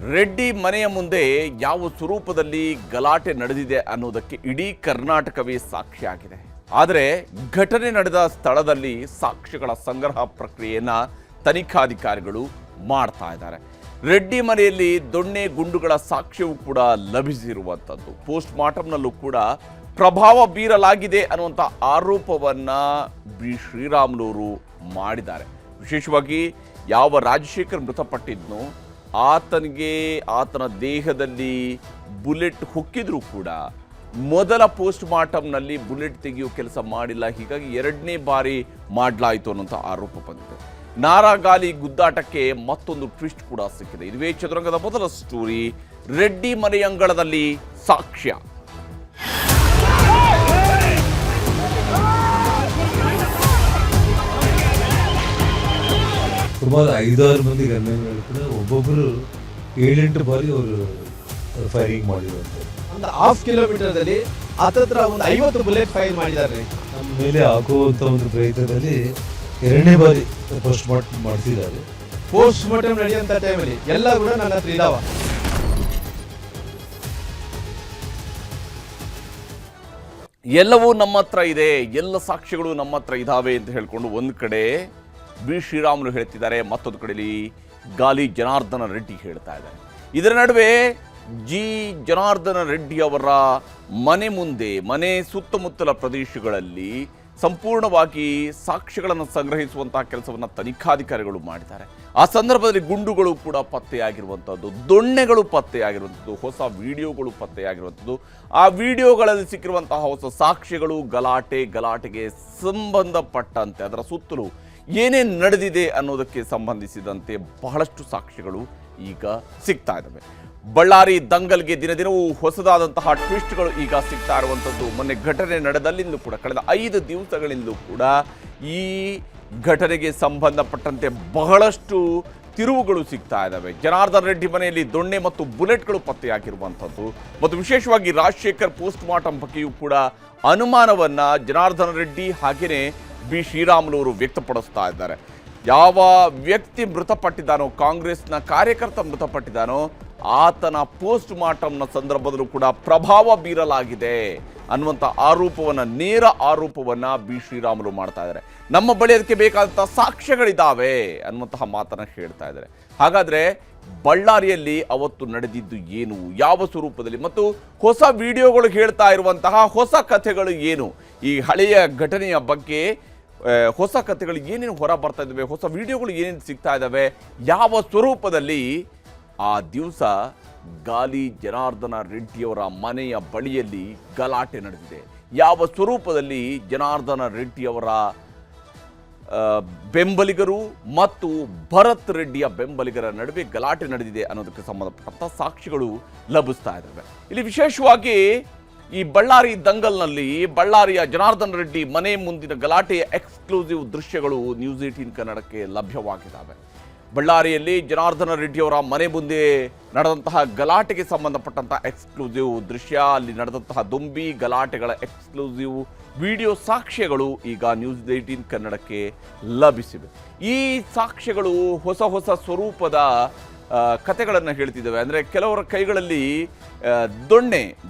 ರೆಡ್ಡಿ ಮನೆಯ ಮುಂದೆ ಯಾವ ಸ್ವರೂಪದಲ್ಲಿ ಗಲಾಟೆ ನಡೆದಿದೆ ಅನ್ನೋದಕ್ಕೆ ಇಡೀ ಕರ್ನಾಟಕವೇ ಸಾಕ್ಷಿಯಾಗಿದೆ. ಆದರೆ ಘಟನೆ ನಡೆದ ಸ್ಥಳದಲ್ಲಿ ಸಾಕ್ಷ್ಯಗಳ ಸಂಗ್ರಹ ಪ್ರಕ್ರಿಯೆಯನ್ನು ತನಿಖಾಧಿಕಾರಿಗಳು ಮಾಡ್ತಾ ಇದ್ದಾರೆ. ರೆಡ್ಡಿ ಮನೆಯಲ್ಲಿ ದೊಣ್ಣೆ ಗುಂಡುಗಳ ಸಾಕ್ಷ್ಯವೂ ಕೂಡ ಲಭಿಸಿರುವಂಥದ್ದು. ಪೋಸ್ಟ್ ಮಾರ್ಟಮ್ನಲ್ಲೂ ಕೂಡ ಪ್ರಭಾವ ಬೀರಲಾಗಿದೆ ಅನ್ನುವಂಥ ಆರೋಪವನ್ನು ಬಿ ಶ್ರೀರಾಮುಲು ಮಾಡಿದ್ದಾರೆ. ವಿಶೇಷವಾಗಿ ಯಾವ ರಾಜಶೇಖರ್ ಮೃತಪಟ್ಟಿದ್ನೋ ಆತನ ದೇಹದಲ್ಲಿ ಬುಲೆಟ್ ಹೊಕ್ಕಿದ್ರೂ ಕೂಡ ಮೊದಲ ಪೋಸ್ಟ್ ಮಾರ್ಟಮ್ನಲ್ಲಿ ಬುಲೆಟ್ ತೆಗೆಯೋ ಕೆಲಸ ಮಾಡಿಲ್ಲ. ಹೀಗಾಗಿ ಎರಡನೇ ಬಾರಿ ಮಾಡಲಾಯಿತು ಅನ್ನೋಂಥ ಆರೋಪ ಬಂದಿದೆ. ನಾರಾಗಾಲಿ ಗುದ್ದಾಟಕ್ಕೆ ಮತ್ತೊಂದು ಟ್ವಿಸ್ಟ್ ಕೂಡ ಸಿಕ್ಕಿದೆ. ಇದುವೇ ಚದುರಂಗದ ಮೊದಲ ಸ್ಟೋರಿ. ರೆಡ್ಡಿ ಮನೆಯಂಗಳದಲ್ಲಿ ಸಾಕ್ಷ್ಯ. ಸುಮಾರು 5-6 ಮಂದಿ ಗನ್ಮೆನ್ಗಳು ಕೂಡ ಒಬ್ಬೊಬ್ಬರು 7-8 ಬಾರಿ ಅವರು ಫೈರಿಂಗ್ ಮಾಡಿರುವಂಥದ್ದು. ಒಂದು ಹಾಫ್ ಕಿಲೋಮೀಟರ್ದಲ್ಲಿ ಹತ್ತತ್ರ ಒಂದು 50 ಬುಲೆಟ್ ಫೈರ್ ಮಾಡಿದ್ದಾರೆ. ನಮ್ಮ ಮೇಲೆ ಹಾಕುವಂಥ ಒಂದು ಪ್ರಯತ್ನದಲ್ಲಿ 2ನೇ ಬಾರಿ ಪೋಸ್ಟ್ ಮಾರ್ಟಮ್ ಮಾಡಿಸಿದ್ದಾರೆ. ಪೋಸ್ಟ್ ಮಾರ್ಟಮ್ ನಡೆಯುವಂಥ ಟೈಮಲ್ಲಿ ಎಲ್ಲ ಕೂಡ ನನ್ನ ಹತ್ರ ಇದಾವ. ಎಲ್ಲವೂ ನಮ್ಮ ಹತ್ರ ಇದೆ, ಎಲ್ಲ ಸಾಕ್ಷ್ಯಗಳು ನಮ್ಮ ಹತ್ರ ಇದ್ದಾವೆ ಅಂತ ಹೇಳ್ಕೊಂಡು ಒಂದು ಕಡೆ ಬಿ ಶ್ರೀರಾಮುಲು ಹೇಳ್ತಿದ್ದಾರೆ, ಮತ್ತೊಂದು ಕಡೆಯಲ್ಲಿ ಗಾಲಿ ಜನಾರ್ದನ ರೆಡ್ಡಿ ಹೇಳ್ತಾ ಇದ್ದಾರೆ. ಇದರ ನಡುವೆ ಜಿ ಜನಾರ್ದನ ರೆಡ್ಡಿ ಅವರ ಮನೆ ಮುಂದೆ, ಮನೆ ಸುತ್ತಮುತ್ತಲ ಪ್ರದೇಶಗಳಲ್ಲಿ ಸಂಪೂರ್ಣವಾಗಿ ಸಾಕ್ಷ್ಯಗಳನ್ನು ಸಂಗ್ರಹಿಸುವಂತಹ ಕೆಲಸವನ್ನು ತನಿಖಾಧಿಕಾರಿಗಳು ಮಾಡಿದ್ದಾರೆ. ಆ ಸಂದರ್ಭದಲ್ಲಿ ಗುಂಡುಗಳು ಕೂಡ ಪತ್ತೆಯಾಗಿರುವಂಥದ್ದು, ದೊಣ್ಣೆಗಳು ಪತ್ತೆಯಾಗಿರುವಂಥದ್ದು, ಹೊಸ ವಿಡಿಯೋಗಳು ಪತ್ತೆಯಾಗಿರುವಂಥದ್ದು, ಆ ವಿಡಿಯೋಗಳಲ್ಲಿ ಸಿಕ್ಕಿರುವಂತಹ ಹೊಸ ಸಾಕ್ಷ್ಯಗಳು, ಗಲಾಟೆಗೆ ಸಂಬಂಧಪಟ್ಟಂತೆ ಅದರ ಸುತ್ತಲೂ ಏನೇನು ನಡೆದಿದೆ ಅನ್ನೋದಕ್ಕೆ ಸಂಬಂಧಿಸಿದಂತೆ ಬಹಳಷ್ಟು ಸಾಕ್ಷ್ಯಗಳು ಈಗ ಸಿಗ್ತಾ ಇದ್ದಾವೆ. ಬಳ್ಳಾರಿ ದಂಗಲ್ಗೆ ದಿನದಿನವೂ ಹೊಸದಾದಂತಹ ಟ್ವಿಸ್ಟ್ಗಳು ಈಗ ಸಿಗ್ತಾ ಇರುವಂಥದ್ದು. ಮೊನ್ನೆ ಘಟನೆ ನಡೆದಲ್ಲಿಂದಲೂ ಕೂಡ, ಕಳೆದ 5 ದಿವಸಗಳಿಂದಲೂ ಕೂಡ ಈ ಘಟನೆಗೆ ಸಂಬಂಧಪಟ್ಟಂತೆ ಬಹಳಷ್ಟು ತಿರುವುಗಳು ಸಿಗ್ತಾ ಇದ್ದಾವೆ. ಜನಾರ್ದನ್ ರೆಡ್ಡಿ ಮನೆಯಲ್ಲಿ ದೊಣ್ಣೆ ಮತ್ತು ಬುಲೆಟ್ಗಳು ಪತ್ತೆಯಾಗಿರುವಂಥದ್ದು ಮತ್ತು ವಿಶೇಷವಾಗಿ ರಾಜಶೇಖರ್ ಪೋಸ್ಟ್ ಮಾರ್ಟಮ್ ಬಗ್ಗೆಯೂ ಕೂಡ ಅನುಮಾನವನ್ನು ಜನಾರ್ದನ್ ರೆಡ್ಡಿ ಹಾಗೆಯೇ ಬಿ ಶ್ರೀರಾಮುಲು ಅವರು ವ್ಯಕ್ತಪಡಿಸ್ತಾ ಇದ್ದಾರೆ. ಯಾವ ವ್ಯಕ್ತಿ ಮೃತಪಟ್ಟಿದ್ದಾನೋ, ಕಾಂಗ್ರೆಸ್ನ ಕಾರ್ಯಕರ್ತ ಮೃತಪಟ್ಟಿದ್ದಾನೋ, ಆತನ ಪೋಸ್ಟ್ ಮಾರ್ಟಮ್ನ ಸಂದರ್ಭದಲ್ಲೂ ಕೂಡ ಪ್ರಭಾವ ಬೀರಲಾಗಿದೆ ಅನ್ನುವಂಥ ನೇರ ಆರೋಪವನ್ನು ಬಿ ಶ್ರೀರಾಮುಲು ಮಾಡ್ತಾ ಇದ್ದಾರೆ. ನಮ್ಮ ಬಳಿ ಅದಕ್ಕೆ ಬೇಕಾದಂಥ ಸಾಕ್ಷ್ಯಗಳಿದ್ದಾವೆ ಅನ್ನುವಂತಹ ಮಾತನ್ನು ಹೇಳ್ತಾ ಇದ್ದಾರೆ. ಹಾಗಾದರೆ ಬಳ್ಳಾರಿಯಲ್ಲಿ ಅವತ್ತು ನಡೆದಿದ್ದು ಏನು, ಯಾವ ಸ್ವರೂಪದಲ್ಲಿ, ಮತ್ತು ಹೊಸ ವಿಡಿಯೋಗಳು ಹೇಳ್ತಾ ಇರುವಂತಹ ಹೊಸ ಕಥೆಗಳು ಏನು, ಈ ಹಳೆಯ ಘಟನೆಯ ಬಗ್ಗೆ ಹೊಸ ಕಥೆಗಳು ಏನೇನು ಹೊರ ಬರ್ತಾ ಇದ್ದಾವೆ, ಹೊಸ ವಿಡಿಯೋಗಳು ಏನೇನು ಸಿಗ್ತಾ ಇದ್ದಾವೆ, ಯಾವ ಸ್ವರೂಪದಲ್ಲಿ ಆ ದಿವಸ ಗಾಲಿ ಜನಾರ್ದನ ರೆಡ್ಡಿಯವರ ಮನೆಯ ಬಳಿಯಲ್ಲಿ ಗಲಾಟೆ ನಡೆದಿದೆ, ಯಾವ ಸ್ವರೂಪದಲ್ಲಿ ಜನಾರ್ದನ ರೆಡ್ಡಿಯವರ ಬೆಂಬಲಿಗರು ಮತ್ತು ಭರತ್ ರೆಡ್ಡಿಯ ಬೆಂಬಲಿಗರ ನಡುವೆ ಗಲಾಟೆ ನಡೆದಿದೆ ಅನ್ನೋದಕ್ಕೆ ಸಂಬಂಧಪಟ್ಟಂಥ ಸಾಕ್ಷಿಗಳು ಲಭಿಸ್ತಾ ಇದ್ದಾವೆ. ಇಲ್ಲಿ ವಿಶೇಷವಾಗಿ ಈ ಬಳ್ಳಾರಿ ದಂಗಲ್ನಲ್ಲಿ ಬಳ್ಳಾರಿಯ ಜನಾರ್ದನ್ ರೆಡ್ಡಿ ಮನೆ ಮುಂದಿನ ಗಲಾಟೆಯ ಎಕ್ಸ್ಕ್ಲೂಸಿವ್ ದೃಶ್ಯಗಳು ನ್ಯೂಸ್ 18 ಕನ್ನಡಕ್ಕೆ ಲಭ್ಯವಾಗಿದ್ದಾವೆ. ಬಳ್ಳಾರಿಯಲ್ಲಿ ಜನಾರ್ದನ ರೆಡ್ಡಿಯವರ ಮನೆ ಮುಂದೆ ನಡೆದಂತಹ ಗಲಾಟೆಗೆ ಸಂಬಂಧಪಟ್ಟಂತಹ ಎಕ್ಸ್ಕ್ಲೂಸಿವ್ ದೃಶ್ಯ, ಅಲ್ಲಿ ನಡೆದಂತಹ ದೊಂಬಿ ಗಲಾಟೆಗಳ ಎಕ್ಸ್ಕ್ಲೂಸಿವ್ ವಿಡಿಯೋ ಸಾಕ್ಷ್ಯಗಳು ಈಗ ನ್ಯೂಸ್ 18 ಕನ್ನಡಕ್ಕೆ ಲಭಿಸಿವೆ. ಈ ಸಾಕ್ಷ್ಯಗಳು ಹೊಸ ಸ್ವರೂಪದ ಕಥೆಗಳನ್ನು ಹೇಳ್ತಿದ್ದಾವೆ. ಅಂದರೆ ಕೆಲವರ ಕೈಗಳಲ್ಲಿ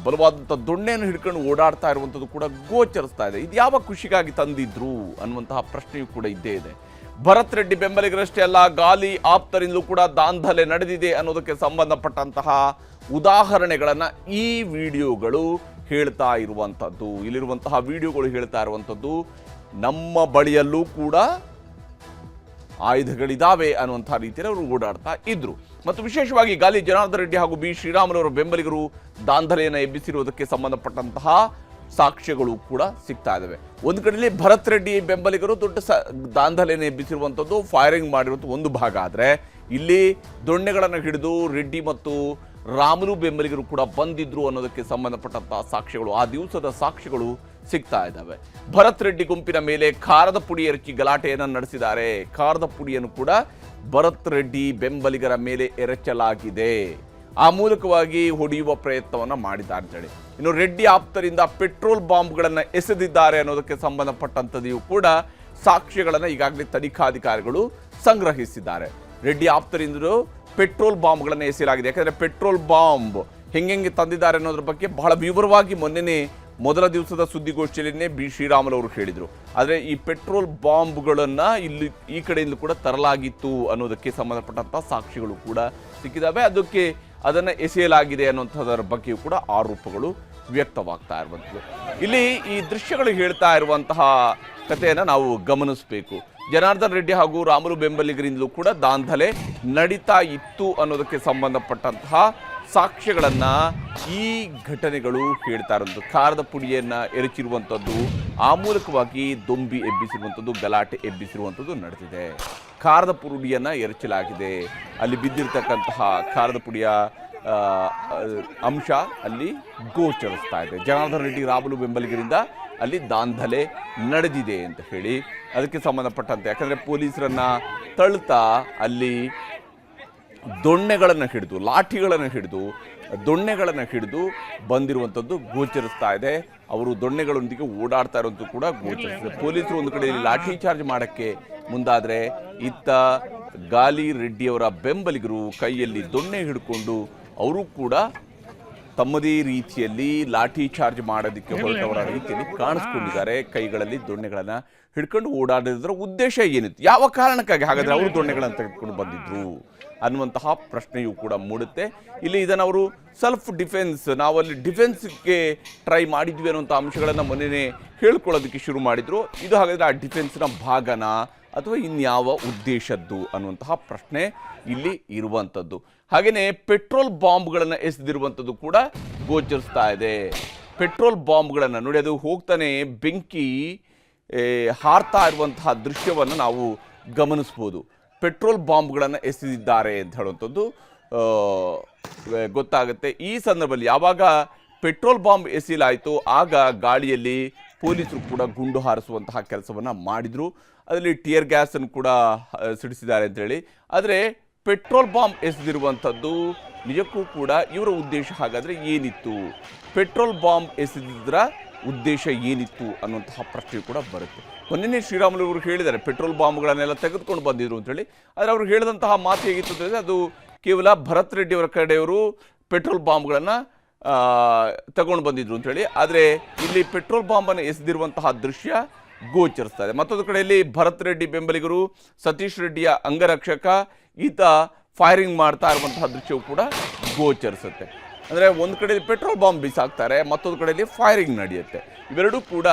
ಬಲವಾದಂಥ ದೊಣ್ಣೆಯನ್ನು ಹಿಡ್ಕೊಂಡು ಓಡಾಡ್ತಾ ಇರುವಂಥದ್ದು ಕೂಡ ಗೋಚರಿಸ್ತಾ ಇದೆ. ಇದು ಯಾವ ಖುಷಿಗಾಗಿ ತಂದಿದ್ರು ಅನ್ನುವಂತಹ ಪ್ರಶ್ನೆಯೂ ಕೂಡ ಇದ್ದೇ ಇದೆ. ಭರತ್ ರೆಡ್ಡಿ ಬೆಂಬಲಿಗರಷ್ಟೇ ಅಲ್ಲ, ಗಾಲಿ ಆಪ್ತರಿಂದಲೂ ಕೂಡ ದಾಂಧಲೆ ನಡೆದಿದೆ ಅನ್ನೋದಕ್ಕೆ ಸಂಬಂಧಪಟ್ಟಂತಹ ಉದಾಹರಣೆಗಳನ್ನು ಈ ವಿಡಿಯೋಗಳು ಹೇಳ್ತಾ ಇರುವಂಥದ್ದು. ಇಲ್ಲಿರುವಂತಹ ವಿಡಿಯೋಗಳು ಹೇಳ್ತಾ ಇರುವಂಥದ್ದು ನಮ್ಮ ಬಳಿಯಲ್ಲೂ ಕೂಡ ಆಯುಧಗಳಿದ್ದಾವೆ ಅನ್ನುವಂಥ ರೀತಿಯಲ್ಲಿ ಅವರು ಓಡಾಡ್ತಾ ಇದ್ರು. ಮತ್ತು ವಿಶೇಷವಾಗಿ ಗಾಲಿ ಜನಾರ್ದನ ರೆಡ್ಡಿ ಹಾಗೂ ಬಿ ಶ್ರೀರಾಮುಲು ಅವರ ಬೆಂಬಲಿಗರು ದಾಂಧಲೆಯನ್ನು ಎಬ್ಬಿಸಿರುವುದಕ್ಕೆ ಸಂಬಂಧಪಟ್ಟಂತಹ ಸಾಕ್ಷ್ಯಗಳು ಕೂಡ ಸಿಗ್ತಾ ಇದ್ದಾವೆ. ಒಂದು ಕಡೆಯಲ್ಲಿ ಭರತ್ ರೆಡ್ಡಿ ಬೆಂಬಲಿಗರು ದೊಡ್ಡ ದಾಂಧಲೆಯನ್ನು ಎಬ್ಬಿಸಿರುವಂಥದ್ದು, ಫೈರಿಂಗ್ ಮಾಡಿರುವಂಥ ಒಂದು ಭಾಗ. ಆದರೆ ಇಲ್ಲಿ ದೊಣ್ಣೆಗಳನ್ನು ಹಿಡಿದು ರೆಡ್ಡಿ ಮತ್ತು ರಾಮುಲು ಬೆಂಬಲಿಗರು ಕೂಡ ಬಂದಿದ್ರು ಅನ್ನೋದಕ್ಕೆ ಸಂಬಂಧಪಟ್ಟಂತಹ ಸಾಕ್ಷ್ಯಗಳು, ಆ ದಿವಸದ ಸಾಕ್ಷ್ಯಗಳು ಸಿಗ್ತಾ ಇದ್ದಾವೆ. ಭರತ್ ರೆಡ್ಡಿ ಗುಂಪಿನ ಮೇಲೆ ಖಾರದ ಪುಡಿ ಎರಚಿ ಗಲಾಟೆಯನ್ನು ನಡೆಸಿದ್ದಾರೆ. ಖಾರದ ಪುಡಿಯನ್ನು ಕೂಡ ಭರತ್ ರೆಡ್ಡಿ ಬೆಂಬಲಿಗರ ಮೇಲೆ ಎರಚಲಾಗಿದೆ. ಆ ಮೂಲಕವಾಗಿ ಹೊಡೆಯುವ ಪ್ರಯತ್ನವನ್ನು ಮಾಡಿದ್ದಾರೆ ಅಂತೇಳಿ. ಇನ್ನು ರೆಡ್ಡಿ ಆಪ್ತರಿಂದ ಪೆಟ್ರೋಲ್ ಬಾಂಬ್ಗಳನ್ನು ಎಸೆದಿದ್ದಾರೆ ಅನ್ನೋದಕ್ಕೆ ಸಂಬಂಧಪಟ್ಟಂಥದ್ದು ಕೂಡ ಸಾಕ್ಷ್ಯಗಳನ್ನು ಈಗಾಗಲೇ ತನಿಖಾಧಿಕಾರಿಗಳು ಸಂಗ್ರಹಿಸಿದ್ದಾರೆ. ರೆಡ್ಡಿ ಆಪ್ತರಿಂದರು ಪೆಟ್ರೋಲ್ ಬಾಂಬ್ಗಳನ್ನು ಎಸೆಯಲಾಗಿದೆ. ಯಾಕಂದರೆ ಪೆಟ್ರೋಲ್ ಬಾಂಬ್ ಹೆಂಗೆ ತಂದಿದ್ದಾರೆ ಅನ್ನೋದ್ರ ಬಗ್ಗೆ ಬಹಳ ವಿವರವಾಗಿ ಮೊನ್ನೆನೇ ಮೊದಲ ದಿವಸದ ಸುದ್ದಿಗೋಷ್ಠಿಯಲ್ಲೇ ಬಿ ಶ್ರೀರಾಮುಲು ಅವರು ಹೇಳಿದರು. ಆದರೆ ಈ ಪೆಟ್ರೋಲ್ ಬಾಂಬ್ಗಳನ್ನು ಇಲ್ಲಿ ಈ ಕಡೆಯಿಂದ ಕೂಡ ತರಲಾಗಿತ್ತು ಅನ್ನೋದಕ್ಕೆ ಸಂಬಂಧಪಟ್ಟಂಥ ಸಾಕ್ಷಿಗಳು ಕೂಡ ಸಿಕ್ಕಿದ್ದಾವೆ. ಅದನ್ನು ಎಸೆಯಲಾಗಿದೆ ಅನ್ನುವಂಥದ್ರ ಬಗ್ಗೆಯೂ ಕೂಡ ಆರೋಪಗಳು ವ್ಯಕ್ತವಾಗ್ತಾ ಇರುವಂಥದ್ದು. ಇಲ್ಲಿ ಈ ದೃಶ್ಯಗಳು ಹೇಳ್ತಾ ಇರುವಂತಹ ಕಥೆಯನ್ನು ನಾವು ಗಮನಿಸಬೇಕು. ಜನಾರ್ದನ್ ರೆಡ್ಡಿ ಹಾಗೂ ರಾಮುಲು ಬೆಂಬಲಿಗರಿಂದಲೂ ಕೂಡ ದಾಂಧಲೆ ನಡೀತಾ ಇತ್ತು ಅನ್ನೋದಕ್ಕೆ ಸಂಬಂಧಪಟ್ಟಂತಹ ಸಾಕ್ಷ್ಯಗಳನ್ನು ಈ ಘಟನೆಗಳು ಹೇಳ್ತಾ ಇರೋದು. ಖಾರದ ಪುಡಿಯನ್ನು ಎರಚಿರುವಂಥದ್ದು, ಆ ಮೂಲಕವಾಗಿ ದೊಂಬಿ ಎಬ್ಬಿಸಿರುವಂಥದ್ದು, ಗಲಾಟೆ ಎಬ್ಬಿಸಿರುವಂಥದ್ದು ನಡೆದಿದೆ. ಖಾರದ ಪುಡಿಯನ್ನು ಎರಚಲಾಗಿದೆ. ಅಲ್ಲಿ ಬಿದ್ದಿರ್ತಕ್ಕಂತಹ ಖಾರದ ಪುಡಿಯ ಅಂಶ ಅಲ್ಲಿ ಗೋಚರಿಸ್ತಾ ಇದೆ. ಜನಾರ್ದನ್ ರೆಡ್ಡಿ ರಾಮುಲು ಬೆಂಬಲಿಗರಿಂದ ಅಲ್ಲಿ ದಾಂಧಲೆ ನಡೆದಿದೆ ಅಂತ ಹೇಳಿ ಅದಕ್ಕೆ ಸಂಬಂಧಪಟ್ಟಂತೆ, ಯಾಕಂದರೆ ಪೊಲೀಸರನ್ನು ತಳ್ಳುತ್ತಾ ಅಲ್ಲಿ ದೊಣ್ಣೆಗಳನ್ನು ಹಿಡಿದು, ಲಾಠಿಗಳನ್ನು ಹಿಡಿದು, ದೊಣ್ಣೆಗಳನ್ನು ಹಿಡಿದು ಬಂದಿರುವಂಥದ್ದು ಗೋಚರಿಸ್ತಾ ಇದೆ. ಅವರು ದೊಣ್ಣೆಗಳೊಂದಿಗೆ ಓಡಾಡ್ತಾ ಇರೋದು ಕೂಡ ಗೋಚರಿಸಿದೆ. ಪೊಲೀಸರು ಒಂದು ಕಡೆಯಲ್ಲಿ ಲಾಠಿ ಚಾರ್ಜ್ ಮಾಡೋಕ್ಕೆ ಮುಂದಾದರೆ ಇತ್ತ ಗಾಲಿ ರೆಡ್ಡಿಯವರ ಬೆಂಬಲಿಗರು ಕೈಯಲ್ಲಿ ದೊಣ್ಣೆ ಹಿಡ್ಕೊಂಡು ಅವರು ಕೂಡ ತಮ್ಮದೇ ರೀತಿಯಲ್ಲಿ ಲಾಠಿ ಚಾರ್ಜ್ ಮಾಡೋದಕ್ಕೆ ಹೊರಟವರ ರೀತಿಯಲ್ಲಿ ಕಾಣಿಸ್ಕೊಂಡಿದ್ದಾರೆ. ಕೈಗಳಲ್ಲಿ ದೊಣ್ಣೆಗಳನ್ನು ಹಿಡ್ಕೊಂಡು ಓಡಾಡಿದ್ರ ಉದ್ದೇಶ ಏನಿತ್ತು, ಯಾವ ಕಾರಣಕ್ಕಾಗಿ ಹಾಗಾದರೆ ಅವರು ದೊಣ್ಣೆಗಳನ್ನು ತೆಗೆದುಕೊಂಡು ಬಂದಿದ್ರು ಅನ್ನುವಂತಹ ಪ್ರಶ್ನೆಯೂ ಕೂಡ ಮೂಡುತ್ತೆ. ಇಲ್ಲಿ ಇದನ್ನು ಅವರು ಸೆಲ್ಫ್ ಡಿಫೆನ್ಸ್, ನಾವಲ್ಲಿ ಡಿಫೆನ್ಸ್ಗೆ ಟ್ರೈ ಮಾಡಿದ್ವಿ ಅನ್ನುವಂಥ ಅಂಶಗಳನ್ನು ಮೊನ್ನೆನೇ ಹೇಳ್ಕೊಳ್ಳೋದಕ್ಕೆ ಶುರು ಮಾಡಿದರು. ಇದು ಹಾಗಾದರೆ ಆ ಡಿಫೆನ್ಸ್ನ ಭಾಗನ ಅಥವಾ ಇನ್ಯಾವ ಉದ್ದೇಶದ್ದು ಅನ್ನುವಂತಹ ಪ್ರಶ್ನೆ ಇಲ್ಲಿ ಇರುವಂಥದ್ದು. ಹಾಗೆಯೇ ಪೆಟ್ರೋಲ್ ಬಾಂಬ್ಗಳನ್ನು ಎಸೆದಿರುವಂಥದ್ದು ಕೂಡ ಗೋಚರಿಸ್ತಾ ಇದೆ. ಪೆಟ್ರೋಲ್ ಬಾಂಬ್ಗಳನ್ನು ನೋಡಿ, ಅದು ಹೋಗ್ತಾನೆ ಬೆಂಕಿ ಹಾರ್ತಾ ಇರುವಂತಹ ದೃಶ್ಯವನ್ನು ನಾವು ಗಮನಿಸ್ಬೋದು. ಪೆಟ್ರೋಲ್ ಬಾಂಬ್ಗಳನ್ನು ಎಸೆದಿದ್ದಾರೆ ಅಂತ ಹೇಳುವಂಥದ್ದು ಗೊತ್ತಾಗುತ್ತೆ. ಈ ಸಂದರ್ಭದಲ್ಲಿ ಯಾವಾಗ ಪೆಟ್ರೋಲ್ ಬಾಂಬ್ ಎಸೆಯಲಾಯಿತು ಆಗ ಗಾಳಿಯಲ್ಲಿ ಪೊಲೀಸರು ಕೂಡ ಗುಂಡು ಹಾರಿಸುವಂತಹ ಕೆಲಸವನ್ನು ಮಾಡಿದರು. ಅದರಲ್ಲಿ ಟಿಯರ್ ಗ್ಯಾಸನ್ನು ಕೂಡ ಸಿಡಿಸಿದ್ದಾರೆ ಅಂತೇಳಿ. ಆದರೆ ಪೆಟ್ರೋಲ್ ಬಾಂಬ್ ಎಸೆದಿರುವಂಥದ್ದು ನಿಜಕ್ಕೂ ಕೂಡ ಇವರ ಉದ್ದೇಶ ಹಾಗಾದರೆ ಏನಿತ್ತು, ಪೆಟ್ರೋಲ್ ಬಾಂಬ್ ಎಸೆದಿದ್ದರ ಉದ್ದೇಶ ಏನಿತ್ತು ಅನ್ನುವಂತಹ ಪ್ರಶ್ನೆ ಕೂಡ ಬರುತ್ತೆ. ಮೊನ್ನೆ ಶ್ರೀರಾಮುಲು ಅವರು ಹೇಳಿದ್ದಾರೆ ಪೆಟ್ರೋಲ್ ಬಾಂಬ್ಗಳನ್ನೆಲ್ಲ ತೆಗೆದುಕೊಂಡು ಬಂದಿದ್ರು ಅಂತೇಳಿ. ಆದರೆ ಅವರು ಹೇಳಿದಂತಹ ಮಾತು ಹೇಗಿತ್ತು ಅಂತಂದರೆ ಅದು ಕೇವಲ ಭರತ್ ರೆಡ್ಡಿ ಅವರ ಕಡೆಯವರು ಪೆಟ್ರೋಲ್ ಬಾಂಬ್ಗಳನ್ನು ತಗೊಂಡು ಬಂದಿದ್ರು ಅಂತೇಳಿ. ಆದರೆ ಇಲ್ಲಿ ಪೆಟ್ರೋಲ್ ಬಾಂಬನ್ನು ಎಸೆದಿರುವಂತಹ ದೃಶ್ಯ ಗೋಚರಿಸ್ತಾ ಇದೆ. ಮತ್ತೊಂದು ಕಡೆಯಲ್ಲಿ ಭರತ್ ರೆಡ್ಡಿ ಬೆಂಬಲಿಗರು ಸತೀಶ್ ರೆಡ್ಡಿಯ ಅಂಗರಕ್ಷಕ ಈತ ಫೈರಿಂಗ್ ಮಾಡ್ತಾ ಇರುವಂತಹ ದೃಶ್ಯವು ಕೂಡ ಗೋಚರಿಸುತ್ತೆ. ಅಂದರೆ ಒಂದು ಕಡೆಯಲ್ಲಿ ಪೆಟ್ರೋಲ್ ಬಾಂಬ್ ಬಿಸಾಕ್ತಾರೆ, ಮತ್ತೊಂದು ಕಡೆಯಲ್ಲಿ ಫೈರಿಂಗ್ ನಡೆಯುತ್ತೆ. ಇವೆರಡೂ ಕೂಡ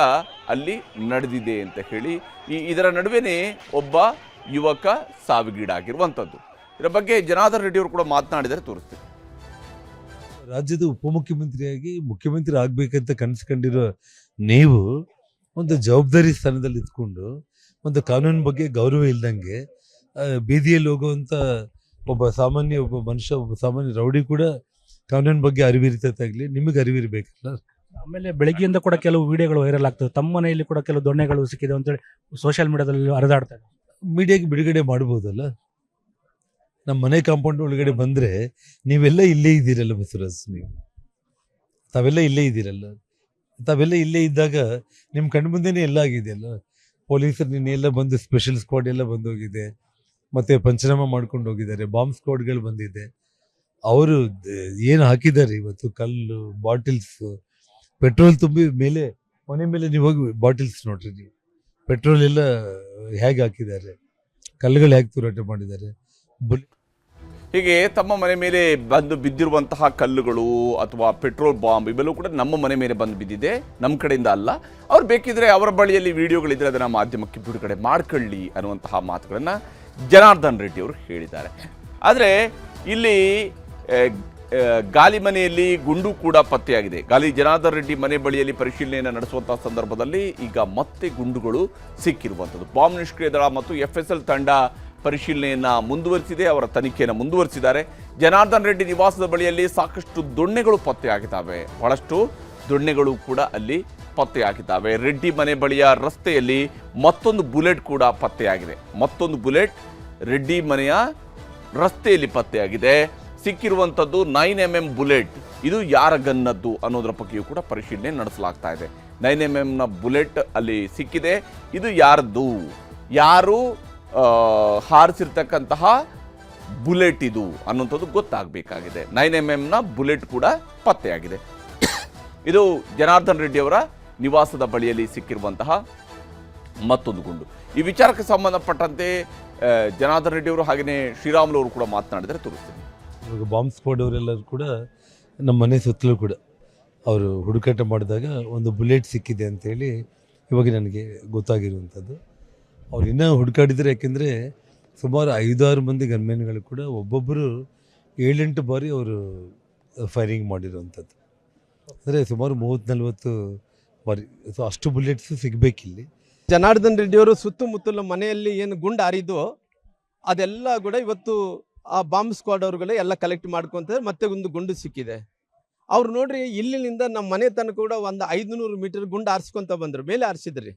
ಅಲ್ಲಿ ನಡೆದಿದೆ ಅಂತ ಹೇಳಿ ಇದರ ನಡುವೆನೇ ಒಬ್ಬ ಯುವಕ ಸಾವಿಗೀಡಾಗಿರುವಂಥದ್ದು. ಇದರ ಬಗ್ಗೆ ಜನಾರ್ದನ್ ರೆಡ್ಡಿ ಅವರು ಕೂಡ ಮಾತನಾಡಿದರೆ ತೋರಿಸ್ತೀವಿ. ರಾಜ್ಯದ ಉಪಮುಖ್ಯಮಂತ್ರಿಯಾಗಿ ಮುಖ್ಯಮಂತ್ರಿ ಆಗ್ಬೇಕಂತ ಕನಸ್ಕೊಂಡಿರೋ ನೀವು ಒಂದು ಜವಾಬ್ದಾರಿ ಸ್ಥಾನದಲ್ಲಿ ಇದ್ಕೊಂಡು ಒಂದು ಕಾನೂನು ಬಗ್ಗೆ ಗೌರವ ಇಲ್ದಂಗೆ ಬೀದಿಯಲ್ಲಿ ಹೋಗುವಂಥ ಒಬ್ಬ ಸಾಮಾನ್ಯ ರೌಡಿ ಕೂಡ ಕಾನೂನು ಬಗ್ಗೆ ಅರಿವಿರ್ತದಾಗಲಿ ನಿಮಗೆ ಅರಿವಿರಬೇಕಲ್ಲ. ಆಮೇಲೆ ಬೆಳಗ್ಗೆಯಿಂದ ಕೂಡ ಕೆಲವು ವಿಡಿಯೋಗಳು ವೈರಲ್ ಆಗ್ತವೆ. ತಮ್ಮ ಮನೆಯಲ್ಲಿ ಕೂಡ ಕೆಲವು ದೊಣ್ಣೆಗಳು ಸಿಕ್ಕಿದೆ ಅಂತೇಳಿ ಸೋಷಿಯಲ್ ಮೀಡಿಯಾದಲ್ಲಿ ಹರಿದಾಡ್ತಾರೆ. ಮೀಡಿಯಾಗೆ ಬಿಡುಗಡೆ ಮಾಡ್ಬೋದಲ್ಲ. ನಮ್ಮ ಮನೆ ಕಾಂಪೌಂಡ್ ಒಳಗಡೆ ಬಂದರೆ ನೀವೆಲ್ಲ ಇಲ್ಲೇ ಇದ್ದೀರಲ್ಲ ಬಸವರಾಜ್, ತಾವೆಲ್ಲ ಇಲ್ಲೇ ಇದ್ದಾಗ ನಿಮ್ಮ ಕಣ್ಣು ಮುಂದೆನೇ ಎಲ್ಲ ಆಗಿದೆಯಲ್ಲ. ಪೊಲೀಸರು ನಿನ್ನೆಲ್ಲ ಬಂದು ಸ್ಪೆಷಲ್ ಸ್ಕ್ವಾಡ್ ಎಲ್ಲ ಬಂದೋಗಿದೆ, ಮತ್ತು ಪಂಚನಾಮ ಮಾಡ್ಕೊಂಡು ಹೋಗಿದ್ದಾರೆ, ಬಾಂಬ್ ಸ್ಕ್ವಾಡ್ಗಳು ಬಂದಿದೆ. ಅವರು ಏನು ಹಾಕಿದ್ದಾರೆ ಇವತ್ತು, ಕಲ್ಲು ಬಾಟಿಲ್ಸ್ ಪೆಟ್ರೋಲ್ ತುಂಬಿ ಮನೆ ಮೇಲೆ ನೀವು ಹೋಗಿ ಬಾಟಿಲ್ಸ್ ನೋಡ್ರಿ, ನೀವು ಪೆಟ್ರೋಲ್ ಎಲ್ಲ ಹೇಗೆ ಹಾಕಿದ್ದಾರೆ, ಕಲ್ಲುಗಳು ಹೇಗೆ ತೂರಾಟ ಮಾಡಿದ್ದಾರೆ. ಹೀಗೆ ತಮ್ಮ ಮನೆ ಮೇಲೆ ಬಂದು ಬಿದ್ದಿರುವಂತಹ ಕಲ್ಲುಗಳು ಅಥವಾ ಪೆಟ್ರೋಲ್ ಬಾಂಬ್ ಇವೆಲ್ಲವೂ ಕೂಡ ನಮ್ಮ ಮನೆ ಮೇಲೆ ಬಂದು ಬಿದ್ದಿದೆ, ನಮ್ಮ ಕಡೆಯಿಂದ ಅಲ್ಲ. ಅವ್ರು ಬೇಕಿದ್ರೆ ಅವರ ಬಳಿಯಲ್ಲಿ ವಿಡಿಯೋಗಳಿದ್ದರೆ ಅದನ್ನು ಮಾಧ್ಯಮಕ್ಕೆ ಬಿಡುಗಡೆ ಮಾಡ್ಕೊಳ್ಳಿ ಅನ್ನುವಂತಹ ಮಾತುಗಳನ್ನು ಜನಾರ್ದನ್ ರೆಡ್ಡಿ ಅವರು ಹೇಳಿದ್ದಾರೆ. ಆದರೆ ಇಲ್ಲಿ ಗಾಲಿ ಮನೆಯಲ್ಲಿ ಗುಂಡು ಕೂಡ ಪತ್ತೆಯಾಗಿದೆ. ಗಾಲಿ ಜನಾರ್ದನ್ ರೆಡ್ಡಿ ಮನೆ ಬಳಿಯಲ್ಲಿ ಪರಿಶೀಲನೆಯನ್ನು ನಡೆಸುವಂತಹ ಸಂದರ್ಭದಲ್ಲಿ ಈಗ ಮತ್ತೆ ಗುಂಡುಗಳು ಸಿಕ್ಕಿರುವಂಥದ್ದು. ಬಾಂಬ್ ನಿಷ್ಕ್ರಿಯ ದಳ ಮತ್ತು FSL ತಂಡ ಪರಿಶೀಲನೆಯನ್ನು ಮುಂದುವರಿಸಿದೆ, ಅವರ ತನಿಖೆಯನ್ನು ಮುಂದುವರಿಸಿದ್ದಾರೆ. ಜನಾರ್ದನ್ ರೆಡ್ಡಿ ನಿವಾಸದ ಬಳಿಯಲ್ಲಿ ಸಾಕಷ್ಟು ದೊಣ್ಣೆಗಳು ಪತ್ತೆಯಾಗಿದ್ದಾವೆ, ಬಹಳಷ್ಟು ದೊಣ್ಣೆಗಳು ಕೂಡ ಅಲ್ಲಿ ಪತ್ತೆಯಾಗಿದ್ದಾವೆ. ರೆಡ್ಡಿ ಮನೆ ಬಳಿಯ ರಸ್ತೆಯಲ್ಲಿ ಮತ್ತೊಂದು ಬುಲೆಟ್ ಕೂಡ ಪತ್ತೆಯಾಗಿದೆ. ಮತ್ತೊಂದು ಬುಲೆಟ್ ರೆಡ್ಡಿ ಮನೆಯ ರಸ್ತೆಯಲ್ಲಿ ಪತ್ತೆಯಾಗಿದೆ. ಸಿಕ್ಕಿರುವಂಥದ್ದು 9mm ಬುಲೆಟ್. ಇದು ಯಾರ ಗನ್ನದ್ದು ಅನ್ನೋದರ ಬಗ್ಗೆಯೂ ಕೂಡ ಪರಿಶೀಲನೆ ನಡೆಸಲಾಗ್ತಾ ಇದೆ. 9mm ಬುಲೆಟ್ ಅಲ್ಲಿ ಸಿಕ್ಕಿದೆ. ಇದು ಯಾರದ್ದು, ಯಾರು ಹಾರಿಸಿರ್ತಕ್ಕಂತಹ ಬುಲೆಟ್ ಇದು ಅನ್ನುವಂಥದ್ದು ಗೊತ್ತಾಗಬೇಕಾಗಿದೆ. 9mm ಬುಲೆಟ್ ಕೂಡ ಪತ್ತೆಯಾಗಿದೆ. ಇದು ಜನಾರ್ದನ್ ರೆಡ್ಡಿ ಅವರ ನಿವಾಸದ ಬಳಿಯಲ್ಲಿ ಸಿಕ್ಕಿರುವಂತಹ ಮತ್ತೊಂದು ಗುಂಡು. ಈ ವಿಚಾರಕ್ಕೆ ಸಂಬಂಧಪಟ್ಟಂತೆ ಜನಾರ್ದನ್ ರೆಡ್ಡಿ ಅವರು ಹಾಗೆಯೇ ಶ್ರೀರಾಮುಲು ಅವರು ಕೂಡ ಮಾತನಾಡಿದರೆ ತೋರಿಸ್ತೀನಿ. ಇವಾಗ ಬಾಂಬ್ ಸ್ಕ್ವಾಡ್ ಅವರೆಲ್ಲರೂ ಕೂಡ ನಮ್ಮ ಮನೆ ಸುತ್ತಲೂ ಕೂಡ ಅವರು ಹುಡುಕಾಟ ಮಾಡಿದಾಗ ಒಂದು ಬುಲೆಟ್ ಸಿಕ್ಕಿದೆ ಅಂತೇಳಿ ಇವಾಗ ನನಗೆ ಗೊತ್ತಾಗಿರುವಂಥದ್ದು. ಅವ್ರು ಇನ್ನೂ ಹುಡುಕಾಡಿದರೆ, ಯಾಕೆಂದರೆ ಸುಮಾರು 5-6 ಮಂದಿ ಗನ್ಮೆನ್ಗಳು ಕೂಡ ಒಬ್ಬೊಬ್ಬರು 7-8 ಬಾರಿ ಅವರು ಫೈರಿಂಗ್ ಮಾಡಿರುವಂಥದ್ದು. ಅಂದರೆ ಸುಮಾರು 30-40 ಬಾರಿ. ಸೊ ಅಷ್ಟು ಬುಲೆಟ್ಸ್ ಸಿಗಬೇಕಿಲ್ಲಿ. ಜನಾರ್ದನ್ ರೆಡ್ಡಿಯವರು ಸುತ್ತಮುತ್ತಲ ಮನೆಯಲ್ಲಿ ಏನು ಗುಂಡು ಹಾರಿದ್ದು ಅದೆಲ್ಲ ಕೂಡ ಇವತ್ತು ಆ ಬಾಂಬ್ ಸ್ಕ್ವಾಡ್ ಅವರುಗಳೇ ಎಲ್ಲ ಕಲೆಕ್ಟ್ ಮಾಡ್ಕೊಂತಾರೆ. ಮತ್ತೆ ಒಂದು ಗುಂಡು ಸಿಕ್ಕಿದೆ. ಅವ್ರು ನೋಡ್ರಿ, ಇಲ್ಲಿಂದ ನಮ್ಮ ಮನೆ ತನಕ ಕೂಡ ಒಂದು 500 ಮೀಟರ್ ಗುಂಡು ಆರಿಸ್ಕೊಂತ ಬಂದ್ರು, ಮೇಲೆ ಆರಿಸಿದ್ರಿ.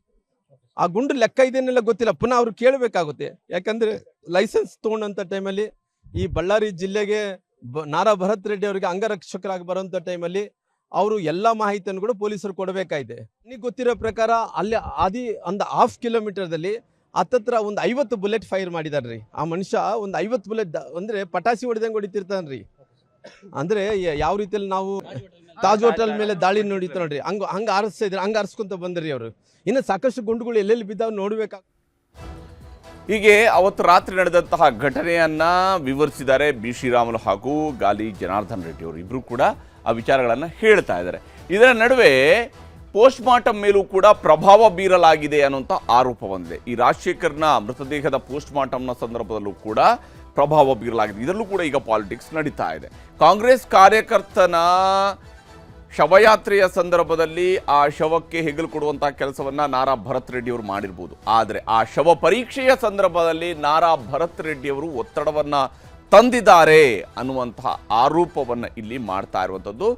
ಆ ಗುಂಡು ಲೆಕ್ಕ ಇದೇನೆಲ್ಲ ಗೊತ್ತಿಲ್ಲ, ಪುನಃ ಅವ್ರು ಕೇಳಬೇಕಾಗುತ್ತೆ. ಯಾಕಂದ್ರೆ ಲೈಸೆನ್ಸ್ ತೊಗೊಂಡಂಥ ಟೈಮಲ್ಲಿ ಈ ಬಳ್ಳಾರಿ ಜಿಲ್ಲೆಗೆ ನಾರಾ ಭರತ್ ರೆಡ್ಡಿ ಅವರಿಗೆ ಅಂಗರಕ್ಷಕರಾಗಿ ಬರೋಂಥ ಟೈಮಲ್ಲಿ ಅವರು ಎಲ್ಲ ಮಾಹಿತಿಯನ್ನು ಕೂಡ ಪೊಲೀಸರು ಕೊಡಬೇಕಾಗಿದೆ. ನಿಮಗೆ ಗೊತ್ತಿರೋ ಪ್ರಕಾರ ಅಲ್ಲಿ ಒಂದು 1/2 ಕಿಲೋಮೀಟರ್ದಲ್ಲಿ ಹತ್ತತ್ರ ಒಂದು 50 ಬುಲೆಟ್ ಫೈರ್ ಮಾಡಿದಾರ್ರಿ. ಆ ಮನುಷ್ಯ ಒಂದು 50 ಬುಲೆಟ್ ಅಂದ್ರೆ ಪಟಾಸಿ ಹೊಡೆದಂಗೆ ಹೊಡಿತಿರ್ತಾನ್ರಿ. ಅಂದ್ರೆ ಯಾವ ರೀತಿಯಲ್ಲಿ ನಾವು ತಾಜ್ ಹೋಟೆಲ್ ಮೇಲೆ ದಾಳಿ ನೋಡಿತ ನೋಡ್ರಿ, ಹಂಗ ಆರಿಸ್ತಾ ಇದ್ರು, ಹಂಗ ಆರಿಸ್ಕೊಂತ ಬಂದ್ರಿ ಅವರು. ಇನ್ನು ಸಾಕಷ್ಟು ಗುಂಡುಗಳು ಎಲ್ಲೆಲ್ಲಿ ಬಿದ್ದಾವ್ ನೋಡ್ಬೇಕಾಗ. ಹೀಗೆ ಅವತ್ತು ರಾತ್ರಿ ನಡೆದಂತಹ ಘಟನೆಯನ್ನ ವಿವರಿಸಿದ್ದಾರೆ ಬಿ ಶ್ರೀರಾಮುಲು ಹಾಗೂ ಗಾಲಿ ಜನಾರ್ದನ್ ರೆಡ್ಡಿ ಅವರು. ಇಬ್ರು ಕೂಡ ಆ ವಿಚಾರಗಳನ್ನು ಹೇಳ್ತಾ ಇದ್ದಾರೆ. ಇದರ ನಡುವೆ ಪೋಸ್ಟ್ ಮಾರ್ಟಮ್ ಮೇಲೂ ಕೂಡ ಪ್ರಭಾವ ಬೀರಲಾಗಿದೆ ಅನ್ನುವಂಥ ಆರೋಪ ಬಂದಿದೆ. ಈ ರಾಜಶೇಖರ್ನ ಮೃತದೇಹದ ಪೋಸ್ಟ್ ಮಾರ್ಟಮ್ನ ಸಂದರ್ಭದಲ್ಲೂ ಕೂಡ ಪ್ರಭಾವ ಬೀರಲಾಗಿದೆ. ಇದರಲ್ಲೂ ಕೂಡ ಈಗ ಪಾಲಿಟಿಕ್ಸ್ ನಡೀತಾ ಇದೆ. ಕಾಂಗ್ರೆಸ್ ಕಾರ್ಯಕರ್ತನ ಶವಯಾತ್ರೆಯ ಸಂದರ್ಭದಲ್ಲಿ ಆ ಶವಕ್ಕೆ ಹೆಗಲು ಕೊಡುವಂತಹ ಕೆಲಸವನ್ನ ನಾರಾ ಭರತ್ ರೆಡ್ಡಿ ಅವರು ಮಾಡಿರ್ಬೋದು. ಆದರೆ ಆ ಶವ ಪರೀಕ್ಷೆಯ ಸಂದರ್ಭದಲ್ಲಿ ನಾರಾ ಭರತ್ ರೆಡ್ಡಿ ಅವರು ಒತ್ತಡವನ್ನ ತಂದಿದ್ದಾರೆ ಅನ್ನುವಂತಹ ಆರೋಪವನ್ನು ಇಲ್ಲಿ ಮಾಡ್ತಾ ಇರುವಂಥದ್ದು